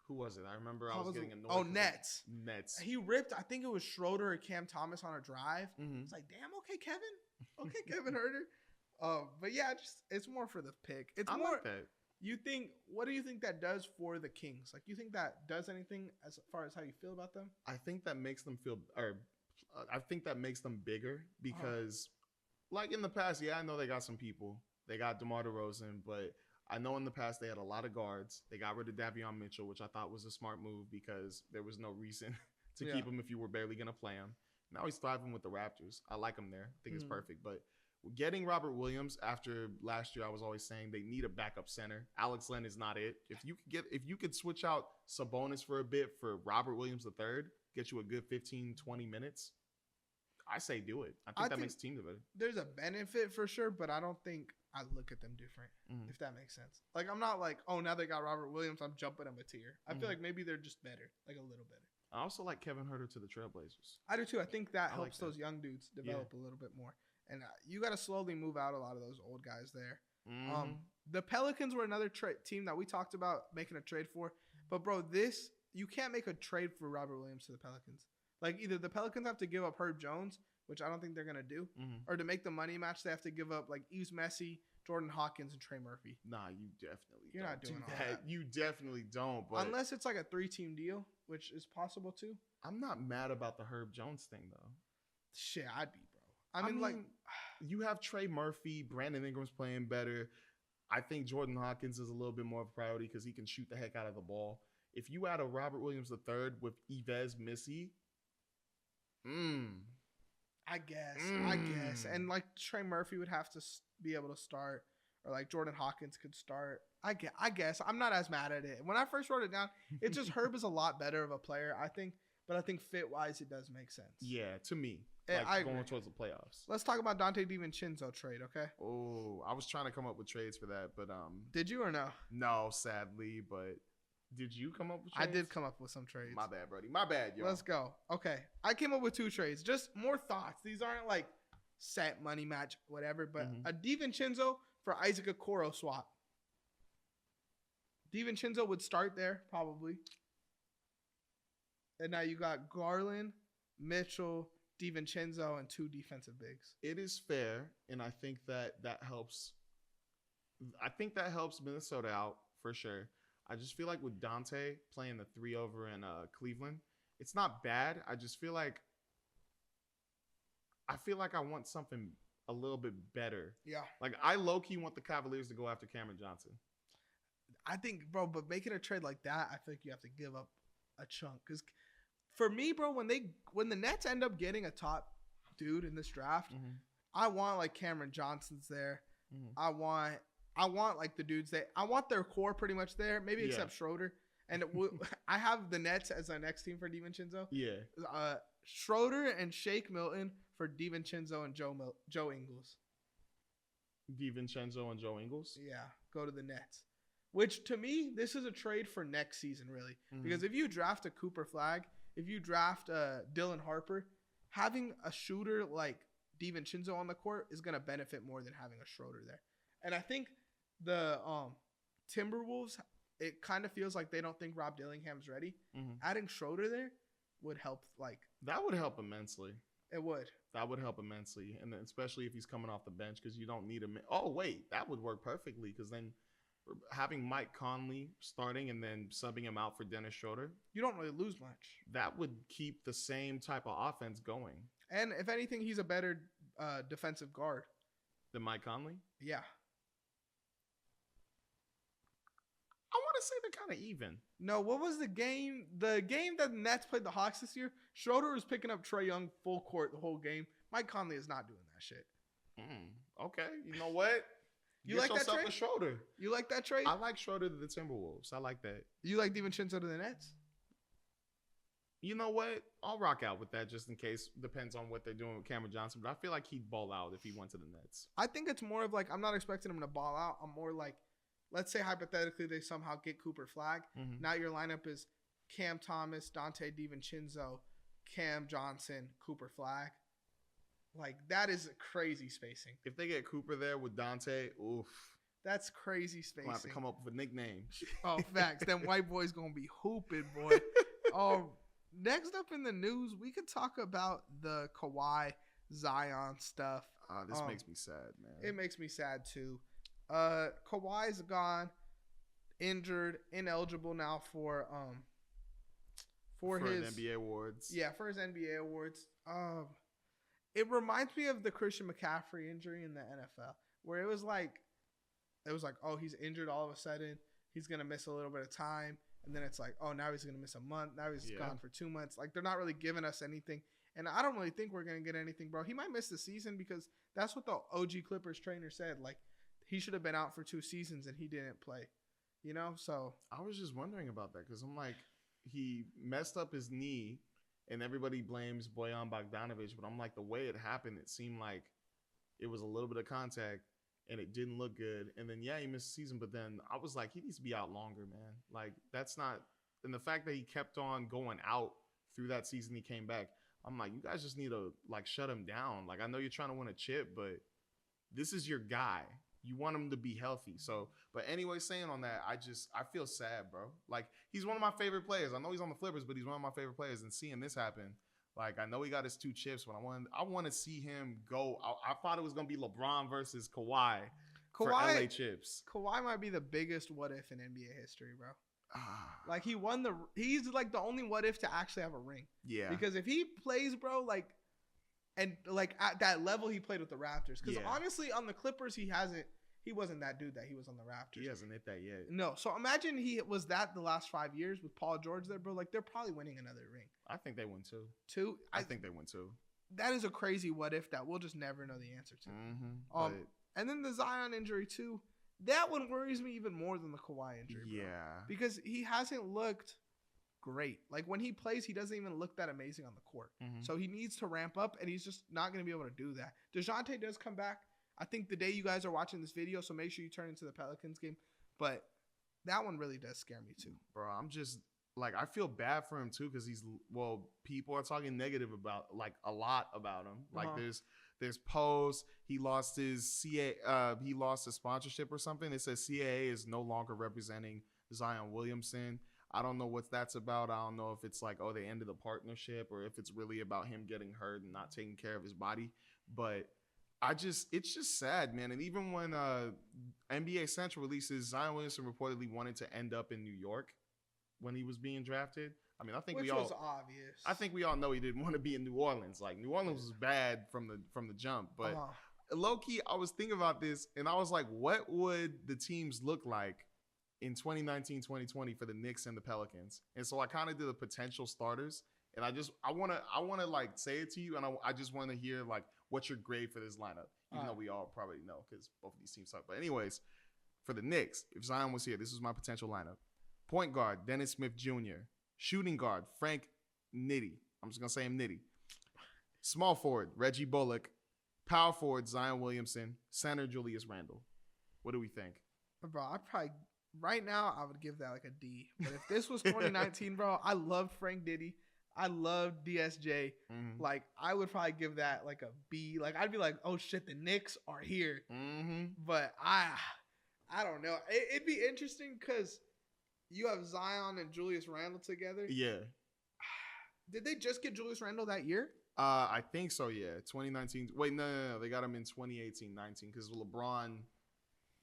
who was it? I remember I was getting annoyed. Nets. He ripped. I think it was Schroeder or Cam Thomas on a drive. It's like, damn, okay, Kevin. Okay, Kevin Huerter. But yeah, it's more for the pick. It's I more. Like that. What do you think that does for the Kings? Like, you think that does anything as far as how you feel about them? I think that makes them bigger because. Like in the past, I know they got some people. They got DeMar DeRozan, but I know in the past they had a lot of guards. They got rid of Davion Mitchell, which I thought was a smart move because there was no reason to keep him if you were barely going to play him. Now he's thriving with the Raptors. I like him there. I think it's perfect. But getting Robert Williams after last year, I was always saying they need a backup center. Alex Len is not it. If you could switch out Sabonis for a bit for Robert Williams III, get you a good 15, 20 minutes. I say do it. I think that makes the team better. There's a benefit for sure, but I don't think I look at them different, if that makes sense. Like, I'm not like, oh, now they got Robert Williams, I'm jumping them a tier. I feel like maybe they're just better, like a little better. I also like Kevin Huerter to the Trailblazers. I do too. I think that helps those young dudes develop a little bit more. And you got to slowly move out a lot of those old guys there. The Pelicans were another team that we talked about making a trade for. But, bro, you can't make a trade for Robert Williams to the Pelicans. Like, either the Pelicans have to give up Herb Jones, which I don't think they're going to do, or to make the money match, they have to give up, like, Yves Messi, Jordan Hawkins, and Trey Murphy. Nah, you definitely You're don't not doing do all that. You definitely don't. But unless it's like a 3-team deal, which is possible too. I'm not mad about the Herb Jones thing, though. Shit, I'd be, bro. I mean, like, you have Trey Murphy, Brandon Ingram's playing better. I think Jordan Hawkins is a little bit more of a priority because he can shoot the heck out of the ball. If you add a Robert Williams III with Yves Messi, I guess. And like Trey Murphy would have to be able to start. or like Jordan Hawkins could start. I guess I'm not as mad at it. When I first wrote it down, it's just Herb is a lot better of a player, I think. But I think fit wise, it does make sense. Yeah, to me, Yeah, I agree. going towards the playoffs. Let's talk about Dante DiVincenzo trade, okay? Oh, I was trying to come up with trades for that, but Did you or no? no, sadly. But did you come up with trades? I did come up with some trades. My bad, Brody. My bad, yo. Let's go. Okay, I came up with 2 trades. Just more thoughts. These aren't like set money match, whatever. But a DiVincenzo for Isaac Okoro swap. DiVincenzo would start there probably. And now you got Garland, Mitchell, DiVincenzo, and 2 defensive bigs. It is fair, and I think that helps. I think that helps Minnesota out for sure. I just feel like with Dante playing the 3 over in Cleveland, it's not bad. I just feel like I want something a little bit better. Yeah. Like I low key want the Cavaliers to go after Cameron Johnson. I think, bro, but making a trade like that, I think you have to give up a chunk. Because for me, bro, when the Nets end up getting a top dude in this draft, I want like Cameron Johnson's there. I want like the dudes I want their core pretty much there, maybe except Schroeder. And I have the Nets as our next team for DiVincenzo. Yeah. Schroeder and Shake Milton for DiVincenzo and Joe Ingles. DiVincenzo and Joe Ingles? Yeah, go to the Nets. Which, to me, this is a trade for next season, really. Because if you draft a Cooper Flag, if you draft Dylan Harper, having a shooter like DiVincenzo on the court is going to benefit more than having a Schroeder there. And I think the Timberwolves, it kind of feels like they don't think Rob Dillingham's ready. Adding Schroeder there would help. That would help immensely. It would. That would help immensely. And then especially if he's coming off the bench because you don't need him. Oh, wait. That would work perfectly because then having Mike Conley starting and then subbing him out for Dennis Schroeder. You don't really lose much. That would keep the same type of offense going. And if anything, he's a better defensive guard. Than Mike Conley? Yeah. I want to say they're kind of even. No, what was the game? The game that the Nets played the Hawks this year, Schroeder was picking up Trae Young full court the whole game. Mike Conley is not doing that shit. Okay. You know what? You like that trade? Schroeder. You like that trade? I like Schroeder to the Timberwolves. I like that. You like DiVincenzo to the Nets? You know what? I'll rock out with that just in case. Depends on what they're doing with Cameron Johnson. But I feel like he'd ball out if he went to the Nets. I think it's more of like, I'm not expecting him to ball out. I'm more like, let's say hypothetically they somehow get Cooper Flag. Now your lineup is Cam Thomas, Dante DiVincenzo, Cam Johnson, Cooper Flag. Like, that is crazy spacing. If they get Cooper there with Dante, oof. That's crazy spacing. We'll have to come up with a nickname. Oh, facts. Them white boys going to be hooping, boy. Next up in the news, we could talk about the Kawhi Zion stuff. This makes me sad, man. It makes me sad, too. Kawhi's gone, injured, ineligible now for his NBA awards. Yeah, for his NBA awards. It reminds me of the Christian McCaffrey injury in the NFL, where it was like, oh, he's injured all of a sudden. He's going to miss a little bit of time. And then it's like, oh, now he's going to miss a month. Now he's gone for 2 months. Like, they're not really giving us anything. And I don't really think we're going to get anything, bro. He might miss the season because that's what the OG Clippers trainer said. Like, he should have been out for 2 seasons and he didn't play. You know? So I was just wondering about that because I'm like, he messed up his knee. And everybody blames Bojan Bogdanovic, but I'm like, the way it happened, it seemed like it was a little bit of contact, and it didn't look good. And then, he missed the season, but then I was like, he needs to be out longer, man. Like, that's not – and the fact that he kept on going out through that season he came back, I'm like, you guys just need to, like, shut him down. Like, I know you're trying to win a chip, but this is your guy. You want him to be healthy. So, but anyway, saying on that, I feel sad, bro. Like, he's one of my favorite players. I know he's on the Clippers, but he's one of my favorite players. And seeing this happen, like, I know he got his 2 chips, but I want to see him go. I thought it was going to be LeBron versus Kawhi for LA chips. Kawhi might be the biggest what if in NBA history, bro. Like, he's like the only what if to actually have a ring. Yeah. Because if he plays, bro, like, and like at that level he played with the Raptors. Because honestly, on the Clippers, he wasn't that dude that he was on the Raptors. He hasn't hit that yet. No. So imagine he was that the last 5 years with Paul George there, bro. Like, they're probably winning another ring. I think they win too. I think they win too. That is a crazy what if that we'll just never know the answer to. And then the Zion injury too. That one worries me even more than the Kawhi injury. Bro. Yeah. Because he hasn't looked great. Like when he plays, he doesn't even look that amazing on the court. So he needs to ramp up, and he's just not going to be able to do that. DeJounte does come back, I think, the day you guys are watching this video, so make sure you turn into the Pelicans game. But that one really does scare me too. Bro, I'm just like, I feel bad for him too because people are talking negative about, like, a lot about him. Like there's posts. He lost his he lost his sponsorship or something. It says CAA is no longer representing Zion Williamson. I don't know what that's about. I don't know if it's like, oh, they ended the partnership, or if it's really about him getting hurt and not taking care of his body. But it's just sad, man. And even when NBA Central releases, Zion Williamson reportedly wanted to end up in New York when he was being drafted. I mean, Which was obvious. I think we all know he didn't want to be in New Orleans. Like, New Orleans was bad from the jump. But low key, I was thinking about this, and I was like, what would the teams look like in 2019, 2020 for the Knicks and the Pelicans? And so I kind of did the potential starters, and I want to like say it to you, and I just want to hear like what's your grade for this lineup, even though we all probably know because both of these teams suck. But anyways, for the Knicks, if Zion was here, this is my potential lineup: point guard Dennis Smith Jr., shooting guard Frank Nitty. I'm just gonna say him Nitty. Small forward Reggie Bullock, power forward Zion Williamson, center Julius Randle. What do we think? Bro, right now, I would give that like a D. But if this was 2019, bro, I loved Frank Diddy. I loved DSJ. Like, I would probably give that like a B. Like, I'd be like, oh shit, the Knicks are here. But I don't know. It'd be interesting because you have Zion and Julius Randle together. Yeah. Did they just get Julius Randle that year? I think so, yeah. 2019. Wait, no. They got him in 2018-19 because LeBron.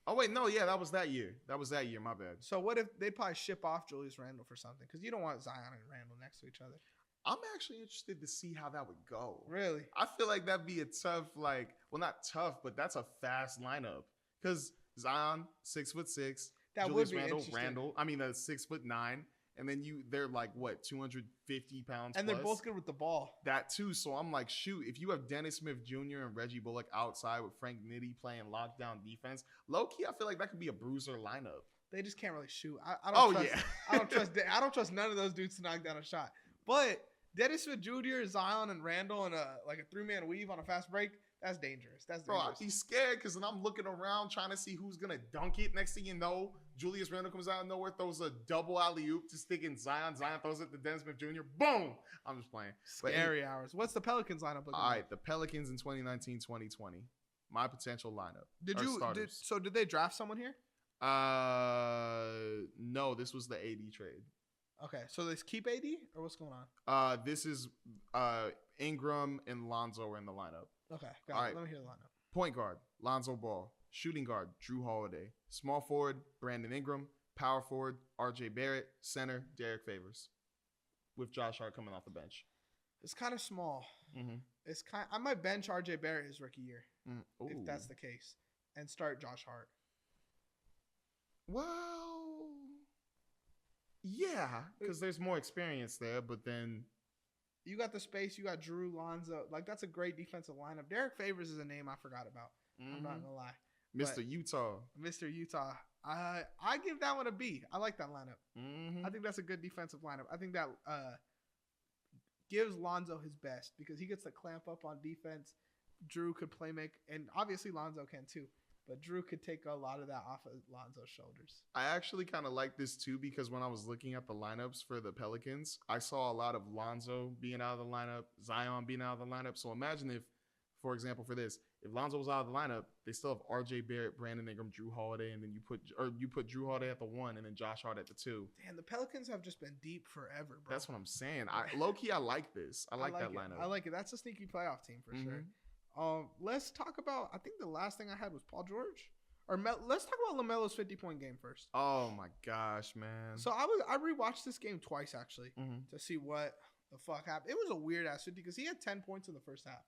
Oh, wait, no, yeah, that was that year. My bad. So what if they probably ship off Julius Randle for something? Because you don't want Zion and Randle next to each other. I'm actually interested to see how that would go. Really? I feel like that'd be a tough, like, well, not tough, but that's a fast lineup. Because Zion, 6'6". That Julius would be Randle. I mean, 6'9". And then they're like, what, 250 pounds and plus? They're both good with the ball. That too. So I'm like, shoot, if you have Dennis Smith Jr. and Reggie Bullock outside with Frank Nitty playing lockdown defense, low-key, I feel like that could be a bruiser lineup. They just can't really shoot. I don't trust none of those dudes to knock down a shot. But Dennis Smith Jr., Zion, and Randle in a three-man weave on a fast break, that's dangerous. Bro, I'd be scared because then I'm looking around trying to see who's going to dunk it. Next thing you know, Julius Randle comes out of nowhere, throws a double alley-oop to stick in Zion. Zion throws it to Dennis Smith Jr. Boom! I'm just playing. Scary hours. What's the Pelicans lineup looking like? All right, the Pelicans in 2019-2020. My potential lineup. Did they draft someone here? No, this was the AD trade. Okay, so they keep AD or what's going on? This is Ingram and Lonzo are in the lineup. Okay, got it. Right. Let me hear the lineup. Point guard, Lonzo Ball. Shooting guard, Drew Holiday. Small forward, Brandon Ingram. Power forward, RJ Barrett. Center, Derek Favors. With Josh Hart coming off the bench. It's kind of small. I might bench RJ Barrett his rookie year if that's the case, and start Josh Hart. Well, yeah, because there's more experience there, but then you got the space. You got Drew, Lonzo. Like, that's a great defensive lineup. Derek Favors is a name I forgot about. I'm not gonna lie. Mr. Utah. I give that one a B. I like that lineup. I think that's a good defensive lineup. I think that gives Lonzo his best because he gets to clamp up on defense. Drew could play make, and obviously Lonzo can too. But Drew could take a lot of that off of Lonzo's shoulders. I actually kind of like this too because when I was looking at the lineups for the Pelicans, I saw a lot of Lonzo being out of the lineup, Zion being out of the lineup. So imagine if, for example, for this, if Lonzo was out of the lineup, they still have RJ Barrett, Brandon Ingram, Drew Holiday, and then you put Drew Holiday at the 1 and then Josh Hart at the 2. Damn, the Pelicans have just been deep forever, bro. That's what I'm saying. Low-key, I like this. I like that lineup. I like it. That's a sneaky playoff team for sure. Let's talk about, I think the last thing I had was Paul George. Let's talk about LaMelo's 50-point game first. Oh my gosh, man. So I rewatched this game twice actually to see what the fuck happened. It was a weird ass 50 because he had 10 points in the first half.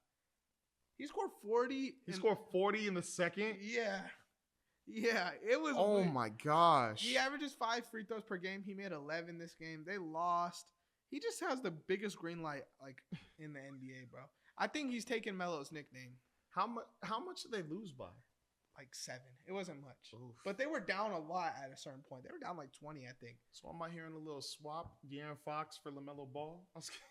He scored 40. He scored 40 in the second? Yeah. Yeah, it was Oh weird. My gosh. He averages 5 free throws per game. He made 11 this game. They lost. He just has the biggest green light like in the NBA, bro. I think he's taking Melo's nickname. How much did they lose by? like 7. It wasn't much. Oof. But they were down a lot at a certain point. They were down like 20, I think. So am I hearing a little swap, De'Aaron Fox for LaMelo Ball?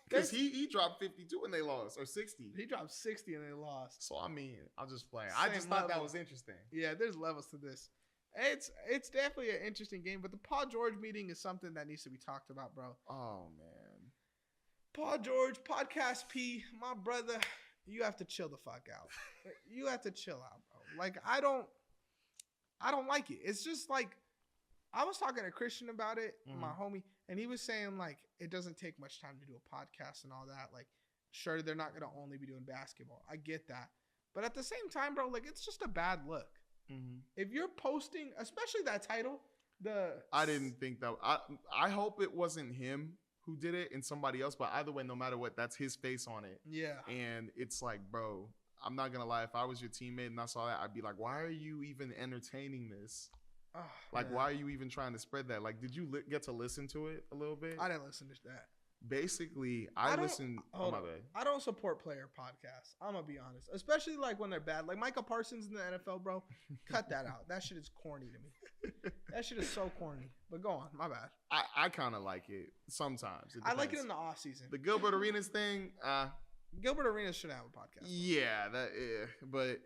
Because he dropped 52 when they lost, or 60. He dropped 60 and they lost. So, I mean, I'll just play. I just thought that was interesting. Yeah, there's levels to this. It's definitely an interesting game, but the Paul George meeting is something that needs to be talked about, bro. Oh, man. Paul George, Podcast P, my brother, you have to chill the fuck out. You have to chill out, bro. Like, I don't like it. It's just like, I was talking to Christian about it, my homie, and he was saying, like, it doesn't take much time to do a podcast and all that. Like, sure, they're not going to only be doing basketball. I get that. But at the same time, bro, like, it's just a bad look. Mm-hmm. If you're posting, especially that title, I didn't think that. I hope it wasn't him who did it and somebody else, but either way, no matter what, that's his face on it. Yeah. And it's like, bro, I'm not gonna lie, if I was your teammate and I saw that, I'd be like, why are you even entertaining this? Oh, like, man. Why are you even trying to spread that? Like, did you get to listen to it a little bit? I didn't listen to that. Basically, I listened. Oh, my bad. I don't support player podcasts. I'm gonna be honest, especially like when they're bad. Like Micah Parsons in the NFL, bro. Cut that out. That shit is corny to me. That shit is so corny. But go on, my bad. I kind of like it sometimes. I like it in the off season. The Gilbert Arenas thing. Gilbert Arenas should have a podcast. Yeah, but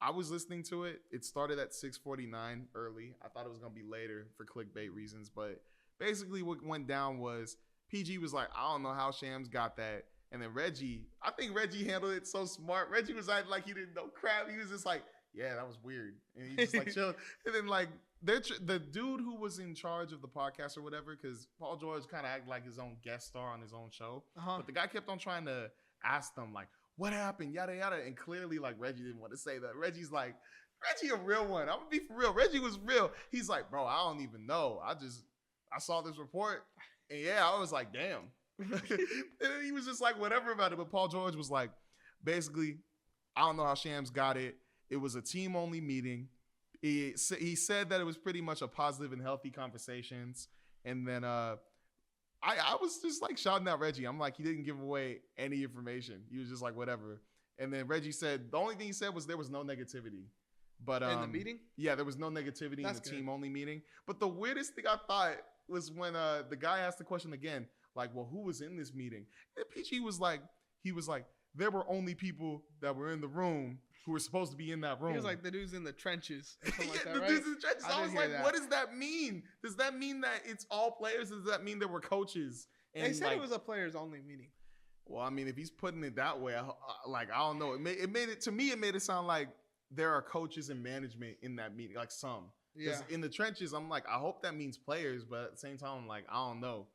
I was listening to it. It started at 6:49 early. I thought it was gonna be later for clickbait reasons, but basically what went down was PG was like, I don't know how Shams got that. And then I think Reggie handled it so smart. Reggie was acting like he didn't know crap. He was just like, yeah, that was weird. And he just like chilled. And then like the dude who was in charge of the podcast or whatever, because Paul George kind of acted like his own guest star on his own show. But the guy kept on trying to ask them like, what happened? Yada, yada. And clearly like Reggie didn't want to say that. Reggie a real one. I'm going to be for real. Reggie was real. He's like, bro, I don't even know. I saw this report. And yeah, I was like, damn. And then he was just like, whatever about it. But Paul George was like, basically, I don't know how Shams got it. It was a team-only meeting. He said that it was pretty much a positive and healthy conversations. And then I was just like shouting at Reggie. I'm like, he didn't give away any information. He was just like, whatever. And then Reggie said, the only thing he said was there was no negativity. But in the meeting? Yeah, there was no negativity in the team-only meeting. But the weirdest thing I thought was when the guy asked the question again, like, well, who was in this meeting? And PG was like, there were only people that were in the room who were supposed to be in that room. He was like, the dudes in the trenches. Or something like that, the right? dudes in the trenches. I was like, what does that mean? Does that mean that it's all players? Does that mean there were coaches? And they said it was a players-only meeting. Well, I mean, if he's putting it that way, I don't know. It made it sound like there are coaches and management in that meeting, like some. Yeah. In the trenches, I'm like, I hope that means players, but at the same time, I'm like, I don't know.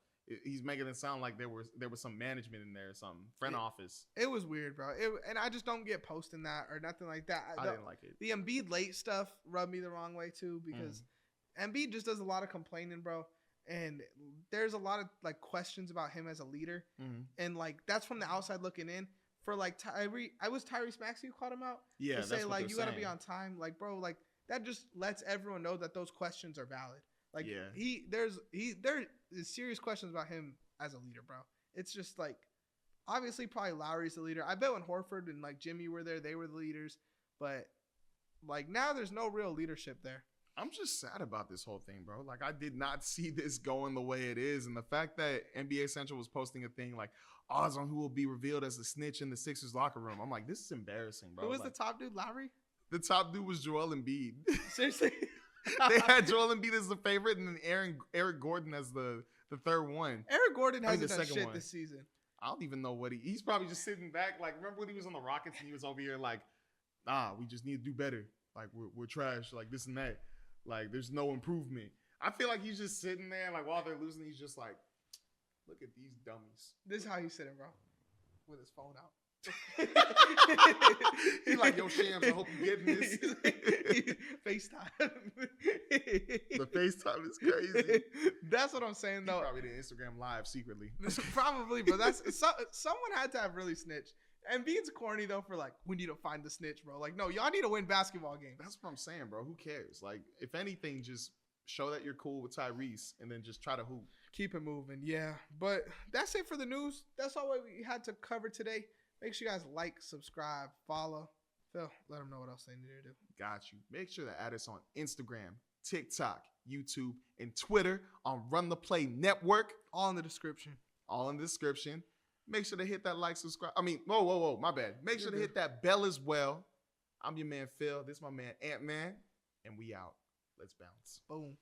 He's making it sound like there was some management in there or something, front office. It was weird, bro. And I just don't get posting that or nothing like that. I didn't like it. The Embiid late stuff rubbed me the wrong way too because Embiid just does a lot of complaining, bro. And there's a lot of like questions about him as a leader, and like that's from the outside looking in. For like Tyrese Maxey who called him out. Yeah, to say like you gotta be on time, like bro, like that just lets everyone know that those questions are valid. Like there is serious questions about him as a leader, bro. It's just like obviously probably Lowry's the leader. I bet when Horford and like Jimmy were there, they were the leaders. But like now there's no real leadership there. I'm just sad about this whole thing, bro. Like I did not see this going the way it is. And the fact that NBA Central was posting a thing like odds on who will be revealed as the snitch in the Sixers locker room. I'm like, this is embarrassing, bro. Who was like, the top dude, Lowry? The top dude was Joel Embiid. Seriously? They had Joel Embiid as the favorite and then Eric Gordon as the third one. Eric Gordon hasn't done shit this season. I don't even know what he's probably just sitting back. Like, remember when he was on the Rockets and he was over here like, we just need to do better. Like, we're trash. Like, this and that. Like, there's no improvement. I feel like he's just sitting there, like, while they're losing, he's just like, look at these dummies. This is how he's sitting, bro. With his phone out. He's like, yo, Shams, I hope you're getting this. FaceTime. The FaceTime is crazy. That's what I'm saying, though. He probably did Instagram Live secretly. Probably, but someone had to have really snitched. And Embiid's corny, though, for like, we need to find the snitch, bro. Like, no, y'all need to win basketball games. That's what I'm saying, bro. Who cares? Like, if anything, just show that you're cool with Tyrese and then just try to hoop. Keep it moving, yeah. But that's it for the news. That's all we had to cover today. Make sure you guys like, subscribe, follow. Phil, let them know what else they need to do. Got you. Make sure to add us on Instagram, TikTok, YouTube, and Twitter on Run the Play Network. All in the description. All in the description. Make sure to hit that like, subscribe. Whoa, my bad. Make sure to hit that bell as well. I'm your man, Phil. This is my man, Ant-Man. And we out. Let's bounce. Boom.